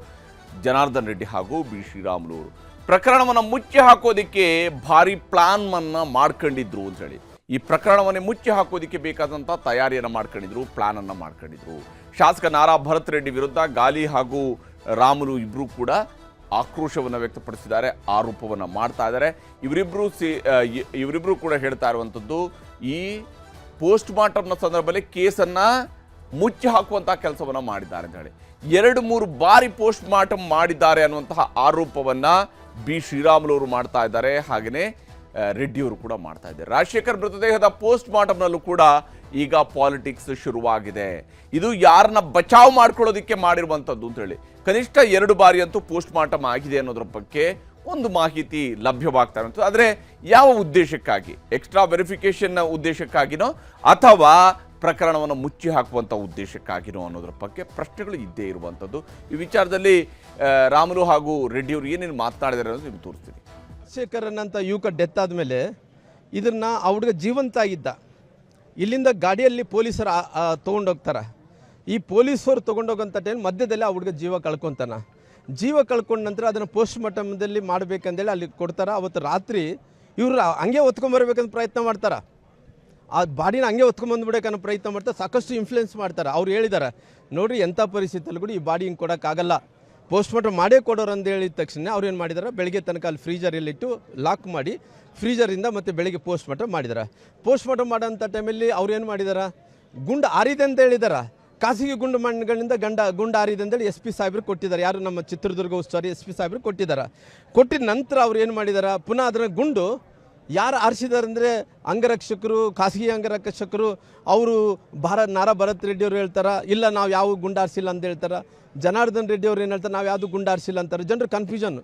ಜನಾರ್ದನ್ ರೆಡ್ಡಿ ಹಾಗೂ ಬಿ ಶ್ರೀರಾಮುಲು ಅವರು. ಪ್ರಕರಣವನ್ನು ಮುಚ್ಚಿ ಹಾಕೋದಿಕ್ಕೆ ಭಾರಿ ಪ್ಲಾನ್ ಅನ್ನ ಮಾಡ್ಕೊಂಡಿದ್ರು ಅಂತ ಹೇಳಿ, ಈ ಪ್ರಕರಣವನ್ನೇ ಮುಚ್ಚಿ ಹಾಕೋದಿಕ್ಕೆ ಬೇಕಾದಂಥ ತಯಾರಿಯನ್ನು ಮಾಡ್ಕೊಂಡಿದ್ರು, ಪ್ಲಾನ್ ಅನ್ನು ಮಾಡ್ಕೊಂಡಿದ್ರು. ಶಾಸಕ ನಾರಾ ಭರತ್ ರೆಡ್ಡಿ ವಿರುದ್ಧ ಗಾಲಿ ಹಾಗೂ ರಾಮುಲು ಇಬ್ಬರು ಕೂಡ ಆಕ್ರೋಶವನ್ನು ವ್ಯಕ್ತಪಡಿಸಿದ್ದಾರೆ, ಆರೋಪವನ್ನು ಮಾಡ್ತಾ ಇದ್ದಾರೆ. ಇವರಿಬ್ಬರು ಕೂಡ ಹೇಳ್ತಾ ಇರುವಂಥದ್ದು ಈ ಪೋಸ್ಟ್ ಮಾರ್ಟಮ್ನ ಸಂದರ್ಭದಲ್ಲಿ ಕೇಸನ್ನು ಮುಚ್ಚಿ ಹಾಕುವಂಥ ಕೆಲಸವನ್ನು ಮಾಡಿದ್ದಾರೆ ಅಂತ ಹೇಳಿ. 2-3 ಬಾರಿ ಪೋಸ್ಟ್ ಮಾರ್ಟಮ್ ಮಾಡಿದ್ದಾರೆ ಅನ್ನುವಂತಹ ಆರೋಪವನ್ನು ಬಿ ಶ್ರೀರಾಮುಲು ಅವರು ಮಾಡ್ತಾ ಇದ್ದಾರೆ, ಹಾಗೆಯೇ ರೆಡ್ಡಿಯವರು ಕೂಡ ಮಾಡ್ತಾ ಇದ್ದಾರೆ. ರಾಜಶೇಖರ್ ಮೃತದೇಹದ ಪೋಸ್ಟ್ ಮಾರ್ಟಮ್ನಲ್ಲೂ ಕೂಡ ಈಗ ಪಾಲಿಟಿಕ್ಸ್ ಶುರುವಾಗಿದೆ. ಇದು ಯಾರನ್ನ ಬಚಾವ್ ಮಾಡ್ಕೊಳ್ಳೋದಕ್ಕೆ ಮಾಡಿರುವಂಥದ್ದು ಅಂತ ಹೇಳಿ. ಕನಿಷ್ಠ 2 ಬಾರಿ ಅಂತೂ ಪೋಸ್ಟ್ ಮಾರ್ಟಮ್ ಆಗಿದೆ ಅನ್ನೋದ್ರ ಬಗ್ಗೆ ಒಂದು ಮಾಹಿತಿ ಲಭ್ಯವಾಗ್ತಾ ಇರುವಂಥದ್ದು. ಆದರೆ ಯಾವ ಉದ್ದೇಶಕ್ಕಾಗಿ, ಎಕ್ಸ್ಟ್ರಾ ವೆರಿಫಿಕೇಶನ್ ಉದ್ದೇಶಕ್ಕಾಗಿನೋ ಅಥವಾ ಪ್ರಕರಣವನ್ನು ಮುಚ್ಚಿ ಹಾಕುವಂಥ ಉದ್ದೇಶಕ್ಕಾಗಿನೋ ಅನ್ನೋದ್ರ ಬಗ್ಗೆ ಪ್ರಶ್ನೆಗಳು ಇದ್ದೇ ಇರುವಂಥದ್ದು. ಈ ವಿಚಾರದಲ್ಲಿ ರಾಮುಲು ಹಾಗೂ ರೆಡ್ಡಿಯವರು ಏನೇನು ಮಾತನಾಡಿದ್ದಾರೆ ಅನ್ನೋದು ನಿಮ್ಗೆ ತೋರಿಸ್ತೀನಿ. ಶೇಖರ್ ಅನ್ನಂಥ ಯುವಕ ಡೆತ್ ಆದಮೇಲೆ ಇದನ್ನು ಆ ಹುಡುಗ ಜೀವಂತ ಆಗಿದ್ದ. ಇಲ್ಲಿಂದ ಗಾಡಿಯಲ್ಲಿ ಪೊಲೀಸರು ತೊಗೊಂಡೋಗ್ತಾರೆ. ಈ ಪೊಲೀಸರು ತೊಗೊಂಡೋಗಂಥ ಟೈಮ್ ಮಧ್ಯದಲ್ಲಿ ಆ ಹುಡುಗ ಜೀವ ಕಳ್ಕೊತಾನ. ಜೀವ ಕಳ್ಕೊಂಡ ನಂತರ ಅದನ್ನು ಪೋಸ್ಟ್ ಮಾರ್ಟಮ್ದಲ್ಲಿ ಮಾಡಬೇಕಂದೇಳಿ ಅಲ್ಲಿ ಕೊಡ್ತಾರೆ. ಅವತ್ತು ರಾತ್ರಿ ಇವರು ಹಂಗೆ ಹೊತ್ಕೊಂಬರ್ಬೇಕಂತ ಪ್ರಯತ್ನ ಮಾಡ್ತಾರೆ. ಆ ಬಾಡಿನ ಹಂಗೆ ಹೊತ್ಕೊಂಬಂದ್ಬಿಡೋಕ್ಕನ್ನೋ ಪ್ರಯತ್ನ ಮಾಡ್ತಾರೆ. ಸಾಕಷ್ಟು ಇನ್ಫ್ಲುಯೆನ್ಸ್ ಮಾಡ್ತಾರೆ. ಅವ್ರು ಹೇಳಿದ್ದಾರೆ, ನೋಡಿರಿ ಎಂಥ ಪರಿಸ್ಥಿತಿಯಲ್ಲಿ ಕೂಡ ಈ ಬಾಡಿ ಹಿಂಗೆ ಕೊಡೋಕ್ಕಾಗಲ್ಲ, ಪೋಸ್ಟ್ ಮಾರ್ಟಮ್ ಮಾಡೇ ಕೊಡೋರು ಅಂತ ಹೇಳಿದ ತಕ್ಷಣ ಅವ್ರು ಏನು ಮಾಡಿದ್ದಾರೆ, ಬೆಳಗ್ಗೆ ತನಕ ಅಲ್ಲಿ ಫ್ರೀಜರಲ್ಲಿಟ್ಟು ಲಾಕ್ ಮಾಡಿ ಫ್ರೀಜರಿಂದ ಮತ್ತೆ ಬೆಳಗ್ಗೆ ಪೋಸ್ಟ್ ಮಾರ್ಟಮ್ ಮಾಡಿದ್ದಾರೆ. ಪೋಸ್ಟ್ ಮಾರ್ಟಮ್ ಮಾಡೋಂಥ ಟೈಮಲ್ಲಿ ಅವ್ರು ಏನು ಮಾಡಿದ್ದಾರೆ, ಗುಂಡು ಆರಿದೆ ಅಂತ ಹೇಳಿದ್ದಾರೆ. ಖಾಸಗಿ ಗುಂಡು ಮಣ್ಣುಗಳಿಂದ ಗುಂಡು ಆರಿದೆ ಅಂತೇಳಿ SP ಸಾಹೇಬ್ರು ಕೊಟ್ಟಿದ್ದಾರೆ. ಯಾರು ನಮ್ಮ ಚಿತ್ರದುರ್ಗ ಉಸ್ತುವಾರಿ SP ಸಾಹೇಬ್ರು ಕೊಟ್ಟಿದ್ದಾರೆ. ಕೊಟ್ಟಿದ ನಂತರ ಅವ್ರು ಏನು ಮಾಡಿದ್ದಾರೆ, ಪುನಃ ಅದರ ಗುಂಡು ಯಾರು ಆರಿಸಿದ್ದಾರೆ ಅಂದರೆ ಅಂಗರಕ್ಷಕರು, ಖಾಸಗಿ ಅಂಗರಕ್ಷಕರು ಅವರು ನಾರಾ ಭರತ್ ರೆಡ್ಡಿ ಅವರು ಹೇಳ್ತಾರೆ, ಇಲ್ಲ ನಾವು ಯಾವ ಗುಂಡು ಆರಿಸಿಲ್ಲ ಅಂತ ಹೇಳ್ತಾರೆ. ಜನಾರ್ದನ್ ರೆಡ್ಡಿ ಅವ್ರು ಏನು ಹೇಳ್ತಾರೆ, ನಾವು ಯಾವುದು ಗುಂಡು ಆರಿಸಿಲ್ಲ ಅಂತಾರೆ. ಜನರು ಕನ್ಫ್ಯೂಷನ್.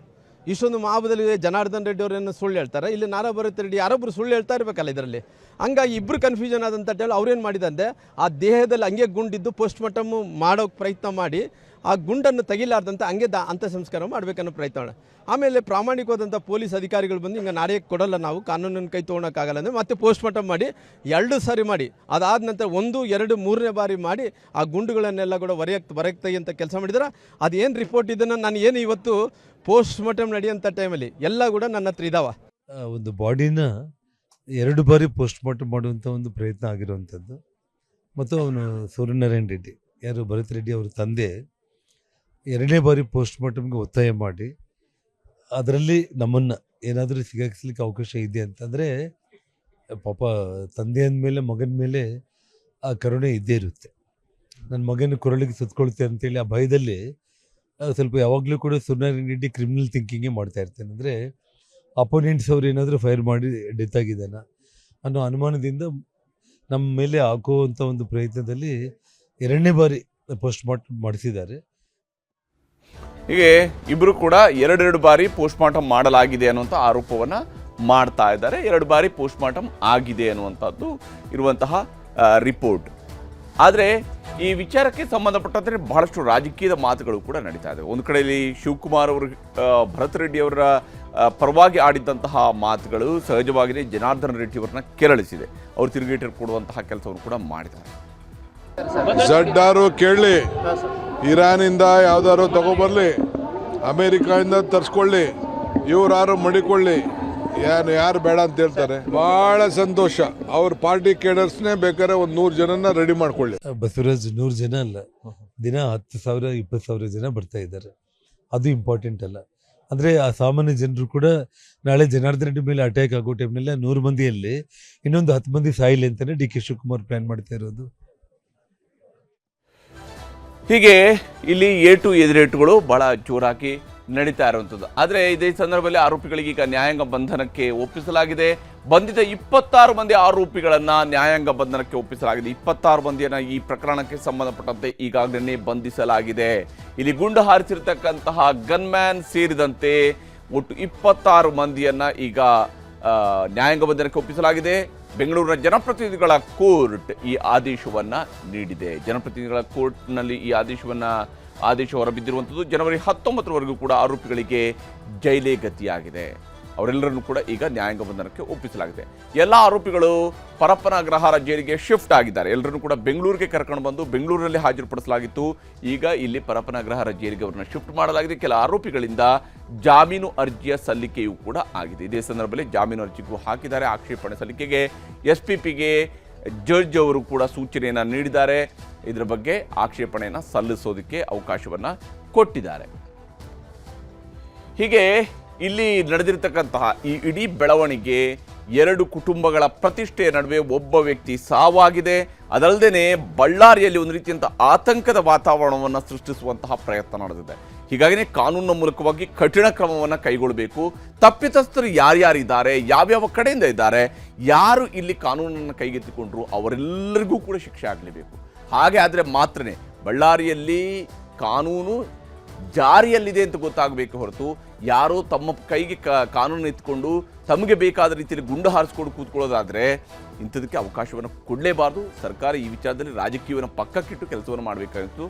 ಇಷ್ಟೊಂದು ಮಹಾಬದಲ್ಲಿ ಜನಾರ್ದನ್ ರೆಡ್ಡಿ ಅವರೇನು ಸುಳ್ಳು ಹೇಳ್ತಾರೆ, ಇಲ್ಲಿ ನಾರಾ ಭರತ್ ರೆಡ್ಡಿ ಯಾರೊಬ್ಬರು ಸುಳ್ಳು ಹೇಳ್ತಾ ಇರಬೇಕಲ್ಲ ಇದರಲ್ಲಿ. ಹಂಗಾಗಿ ಇಬ್ಬರು ಕನ್ಫ್ಯೂಷನ್ ಆದಂಥ ಟೈಮ್ ಅವ್ರೇನು ಮಾಡಿದಂತೆ, ಆ ದೇಹದಲ್ಲಿ ಹಂಗೆ ಗುಂಡಿದ್ದು ಪೋಸ್ಟ್ ಮಾರ್ಟಮ್ ಮಾಡೋಕ್ಕೆ ಪ್ರಯತ್ನ ಮಾಡಿ ಆ ಗುಂಡನ್ನು ತೆಗಿಲಾರ್ದಂತೆ ಹಂಗೆ ಅಂತ್ಯ ಸಂಸ್ಕಾರ ಮಾಡಬೇಕನ್ನೋ ಪ್ರಯತ್ನ ಮಾಡಿ. ಆಮೇಲೆ ಪ್ರಾಮಾಣಿಕವಾದಂಥ ಪೊಲೀಸ್ ಅಧಿಕಾರಿಗಳು ಬಂದು ಹಿಂಗೆ ನಾಳೆಗೆ ಕೊಡೋಲ್ಲ, ನಾವು ಕಾನೂನನ್ನು ಕೈ ತೊಗೊಳಕ್ಕಾಗಲ್ಲ ಅಂದರೆ ಮತ್ತೆ ಪೋಸ್ಟ್ ಮಾರ್ಟಮ್ ಮಾಡಿ 2 ಸಾರಿ ಮಾಡಿ, ಅದಾದ ನಂತರ 1, 2, 3ನೇ ಬಾರಿ ಮಾಡಿ ಆ ಗುಂಡುಗಳನ್ನೆಲ್ಲ ಕೂಡ ಹೊರಗೆ ತೆಗಿಯಂಥ ಕೆಲಸ ಮಾಡಿದ್ರೆ. ಅದೇನು ರಿಪೋರ್ಟ್ ಇದನ್ನು ನಾನು ಏನು ಇವತ್ತು ಪೋಸ್ಟ್ ಮಾರ್ಟಮ್ ನಡೆಯೋಂಥ ಟೈಮಲ್ಲಿ ಎಲ್ಲ ಕೂಡ ನನ್ನ ಹತ್ರ ಇದ್ದಾವೆ. ಒಂದು ಬಾಡಿನ 2 ಬಾರಿ ಪೋಸ್ಟ್ ಮಾರ್ಟಮ್ ಮಾಡುವಂಥ ಒಂದು ಪ್ರಯತ್ನ ಆಗಿರುವಂಥದ್ದು. ಮತ್ತು ಅವನು ಸೂರ್ಯನಾರಾಯಣ ರೆಡ್ಡಿ, ಯಾರು ಭರತ್ ರೆಡ್ಡಿ ಅವರ ತಂದೆ, 2ನೇ ಬಾರಿ ಪೋಸ್ಟ್ ಮಾರ್ಟಮ್ಗೆ ಒತ್ತಾಯ ಮಾಡಿ ಅದರಲ್ಲಿ ನಮ್ಮನ್ನು ಏನಾದರೂ ಸಿಗಾಕಿಸ್ಲಿಕ್ಕೆ ಅವಕಾಶ ಇದೆ ಅಂತಂದರೆ, ಪಾಪ ತಂದೆ ಅಂದಮೇಲೆ ಮಗನ ಮೇಲೆ ಆ ಕರುಣೆ ಇದ್ದೇ ಇರುತ್ತೆ. ನನ್ನ ಮಗನ ಕೊರಳಿಗೆ ಸುತ್ಕೊಳ್ತೆ ಅಂತೇಳಿ ಆ ಭಯದಲ್ಲಿ ಸ್ವಲ್ಪ ಯಾವಾಗಲೂ ಕೂಡ ಸುರ್ನಾರೆಡ್ಡಿ ಕ್ರಿಮಿನಲ್ ಥಿಂಕಿಂಗೇ ಮಾಡ್ತಾ ಇರ್ತೇನೆ. ಅಂದರೆ ಅಪೋನೆಂಟ್ಸ್ ಅವ್ರು ಏನಾದರೂ ಫೈರ್ ಮಾಡಿ ಡೆತ್ ಆಗಿದ್ದಾನ ಅನ್ನೋ ಅನುಮಾನದಿಂದ ನಮ್ಮ ಮೇಲೆ ಹಾಕುವಂಥ ಒಂದು ಪ್ರಯತ್ನದಲ್ಲಿ 2ನೇ ಬಾರಿ ಪೋಸ್ಟ್ ಮಾರ್ಟಮ್ ಮಾಡಿಸಿದ್ದಾರೆ. ಹೀಗೆ ಇಬ್ಬರು ಕೂಡ 2 ಬಾರಿ ಪೋಸ್ಟ್ ಮಾರ್ಟಮ್ ಮಾಡಲಾಗಿದೆ ಅನ್ನುವಂಥ ಆರೋಪವನ್ನು ಮಾಡ್ತಾ ಇದ್ದಾರೆ. 2 ಬಾರಿ ಪೋಸ್ಟ್ ಮಾರ್ಟಮ್ ಆಗಿದೆ ಅನ್ನುವಂಥದ್ದು ಇರುವಂತಹ ರಿಪೋರ್ಟ್. ಆದರೆ ಈ ವಿಚಾರಕ್ಕೆ ಸಂಬಂಧಪಟ್ಟಂತೆ ಬಹಳಷ್ಟು ರಾಜಕೀಯದ ಮಾತುಗಳು ಕೂಡ ನಡೀತಾ ಇದೆ. ಒಂದು ಕಡೆಯಲ್ಲಿ ಶಿವಕುಮಾರ್ ಅವರು ಭರತ್ ರೆಡ್ಡಿ ಅವರ ಪರವಾಗಿ ಆಡಿದ್ದಂತಹ ಮಾತುಗಳು ಸಹಜವಾಗಿಯೇ ಜನಾರ್ದನ ರೆಡ್ಡಿ ಅವರನ್ನ ಕೆರಳಿಸಿದೆ. ಅವರು ತಿರುಗೇಟು ಕೊಡುವಂತಹ ಕೆಲಸವನ್ನು ಕೂಡ ಮಾಡಿದ್ದಾರೆ. ಜಡ್ಡಾರು ಕೇಳಲಿ, ಇರಾನಿಂದ ಯಾವ್ದಾರು ತಗೊಬರ್ಲಿ, ಅಮೇರಿಕಾದಿಂದ ತರಿಸ್ಕೊಳ್ಳಿ, ಇವ್ರಾರು ಮಡಿಕೊಳ್ಳಿ, ಯಾರು ಬೇಡ ಅಂತ ಹೇಳ್ತಾರೆ. ಬಹಳ ಸಂತೋಷ. ಅವ್ರ ಪಾರ್ಟಿ ಕೇಡರ್ಸ್ನೇ ಬೇಕಾದ್ರೆ 100 ಜನನ ರೆಡಿ ಮಾಡ್ಕೊಳ್ಳಿ. ಬಸವರಾಜ್ 100 ಜನ ಅಲ್ಲ, ದಿನ 10,000 20,000 ಜನ ಬರ್ತಾ ಇದ್ದಾರೆ. ಅದು ಇಂಪಾರ್ಟೆಂಟ್ ಅಲ್ಲ. ಅಂದರೆ ಆ ಸಾಮಾನ್ಯ ಜನರು ಕೂಡ ನಾಳೆ ಜನಾರ್ದನ ರೆಡ್ಡಿ ಮೇಲೆ ಅಟ್ಯಾಕ್ ಆಗೋ ಟೈಮ್ನೆಲ್ಲ 100 ಮಂದಿಯಲ್ಲಿ ಇನ್ನೊಂದು 10 ಮಂದಿ ಸಾಯಿಲಿ ಅಂತಾನೆ ಡಿ ಕೆ ಶಿವಕುಮಾರ್ ಪ್ಲಾನ್ ಮಾಡ್ತಾ ಇರೋದು. ಹೀಗೆ ಇಲ್ಲಿ ಏಟು ಎದುರೇಟುಗಳು ಬಹಳ ಜೋರಾಗಿ ನಡೀತಾ ಇರುವಂಥದ್ದು. ಆದರೆ ಇದೇ ಸಂದರ್ಭದಲ್ಲಿ ಆರೋಪಿಗಳಿಗೆ ಈಗ ನ್ಯಾಯಾಂಗ ಬಂಧನಕ್ಕೆ ಒಪ್ಪಿಸಲಾಗಿದೆ. ಬಂಧಿತ 26 ಮಂದಿ ಆರೋಪಿಗಳನ್ನು ನ್ಯಾಯಾಂಗ ಬಂಧನಕ್ಕೆ ಒಪ್ಪಿಸಲಾಗಿದೆ. 26 ಮಂದಿಯನ್ನು ಈ ಪ್ರಕರಣಕ್ಕೆ ಸಂಬಂಧಪಟ್ಟಂತೆ ಈಗಾಗಲೇ ಬಂಧಿಸಲಾಗಿದೆ. ಇಲ್ಲಿ ಗುಂಡು ಹಾರಿಸಿರ್ತಕ್ಕಂತಹ ಗನ್ಮ್ಯಾನ್ ಸೇರಿದಂತೆ ಒಟ್ಟು 26 ಮಂದಿಯನ್ನು ಈಗ ನ್ಯಾಯಾಂಗ ಬಂಧನಕ್ಕೆ ಒಪ್ಪಿಸಲಾಗಿದೆ. ಬೆಂಗಳೂರಿನ ಜನಪ್ರತಿನಿಧಿಗಳ ಕೋರ್ಟ್ ಈ ಆದೇಶವನ್ನು ನೀಡಿದೆ. ಜನಪ್ರತಿನಿಧಿಗಳ ಕೋರ್ಟ್ನಲ್ಲಿ ಈ ಆದೇಶ ಹೊರಬಿದ್ದಿರುವಂಥದ್ದು. ಜನವರಿ 19ರವರೆಗೂ ಕೂಡ ಆರೋಪಿಗಳಿಗೆ ಜೈಲೇ ಗತಿಯಾಗಿದೆ. ಅವರೆಲ್ಲರನ್ನು ಕೂಡ ಈಗ ನ್ಯಾಯಾಂಗ ಬಂಧನಕ್ಕೆ ಒಪ್ಪಿಸಲಾಗಿದೆ. ಎಲ್ಲ ಆರೋಪಿಗಳು ಪರಪ್ಪನ ಅಗ್ರಹಾರ ಜೈಲಿಗೆ ಶಿಫ್ಟ್ ಆಗಿದ್ದಾರೆ. ಎಲ್ಲರನ್ನು ಕೂಡ ಬೆಂಗಳೂರಿಗೆ ಕರ್ಕೊಂಡು ಬಂದು ಬೆಂಗಳೂರಿನಲ್ಲಿ ಹಾಜರುಪಡಿಸಲಾಗಿತ್ತು. ಈಗ ಇಲ್ಲಿ ಪರಪ್ಪನ ಅಗ್ರಹಾರ ಜೈಲಿಗೆ ಅವರನ್ನು ಶಿಫ್ಟ್ ಮಾಡಲಾಗಿದೆ. ಕೆಲ ಆರೋಪಿಗಳಿಂದ ಜಾಮೀನು ಅರ್ಜಿಯ ಸಲ್ಲಿಕೆಯೂ ಕೂಡ ಆಗಿದೆ. ಇದೇ ಸಂದರ್ಭದಲ್ಲಿ ಜಾಮೀನು ಅರ್ಜಿಗೂ ಹಾಕಿದ್ದಾರೆ. ಆಕ್ಷೇಪಣೆ ಸಲ್ಲಿಕೆಗೆ SPPಗೆ ಜಡ್ಜ್ ಅವರು ಕೂಡ ಸೂಚನೆಯನ್ನು ನೀಡಿದ್ದಾರೆ. ಇದರ ಬಗ್ಗೆ ಆಕ್ಷೇಪಣೆಯನ್ನು ಸಲ್ಲಿಸೋದಕ್ಕೆ ಅವಕಾಶವನ್ನು ಕೊಟ್ಟಿದ್ದಾರೆ. ಹೀಗೆ ಇಲ್ಲಿ ನಡೆದಿರತಕ್ಕಂತಹ ಈ ಇಡೀ ಬೆಳವಣಿಗೆ 2 ಕುಟುಂಬಗಳ ಪ್ರತಿಷ್ಠೆಯ ನಡುವೆ ಒಬ್ಬ ವ್ಯಕ್ತಿ ಸಾವಾಗಿದೆ. ಅದಲ್ಲದೆ ಬಳ್ಳಾರಿಯಲ್ಲಿ ಒಂದು ರೀತಿಯಂಥ ಆತಂಕದ ವಾತಾವರಣವನ್ನು ಸೃಷ್ಟಿಸುವಂತಹ ಪ್ರಯತ್ನ ನಡೆದಿದೆ. ಹೀಗಾಗಿನೇ ಕಾನೂನಿನ ಮೂಲಕವಾಗಿ ಕಠಿಣ ಕ್ರಮವನ್ನು ಕೈಗೊಳ್ಳಬೇಕು. ತಪ್ಪಿತಸ್ಥರು ಯಾರ್ಯಾರಿದ್ದಾರೆ, ಯಾವ್ಯಾವ ಕಡೆಯಿಂದ ಇದ್ದಾರೆ, ಯಾರು ಇಲ್ಲಿ ಕಾನೂನನ್ನು ಕೈಗೆತ್ತಿಕೊಂಡ್ರು ಅವರೆಲ್ಲರಿಗೂ ಕೂಡ ಶಿಕ್ಷೆ ಆಗಲೇಬೇಕು. ಹಾಗೆ ಆದರೆ ಮಾತ್ರನೇ ಬಳ್ಳಾರಿಯಲ್ಲಿ ಕಾನೂನು ಜಾರಿಯಲ್ಲಿದೆ ಅಂತ ಗೊತ್ತಾಗಬೇಕು ಹೊರತು ಯಾರೋ ತಮ್ಮ ಕೈಗೆ ಕಾನೂನು ಎತ್ಕೊಂಡು ತಮಗೆ ಬೇಕಾದ ರೀತಿಯಲ್ಲಿ ಗುಂಡು ಹಾರಿಸ್ಕೊಂಡು ಕೂತ್ಕೊಳ್ಳೋದಾದರೆ ಇಂಥದಕ್ಕೆ ಅವಕಾಶವನ್ನು ಕೊಡಲೇಬಾರ್ದು. ಸರ್ಕಾರ ಈ ವಿಚಾರದಲ್ಲಿ ರಾಜಕೀಯವನ್ನು ಪಕ್ಕಕ್ಕಿಟ್ಟು ಕೆಲಸವನ್ನು ಮಾಡಬೇಕಾಗಿತ್ತು.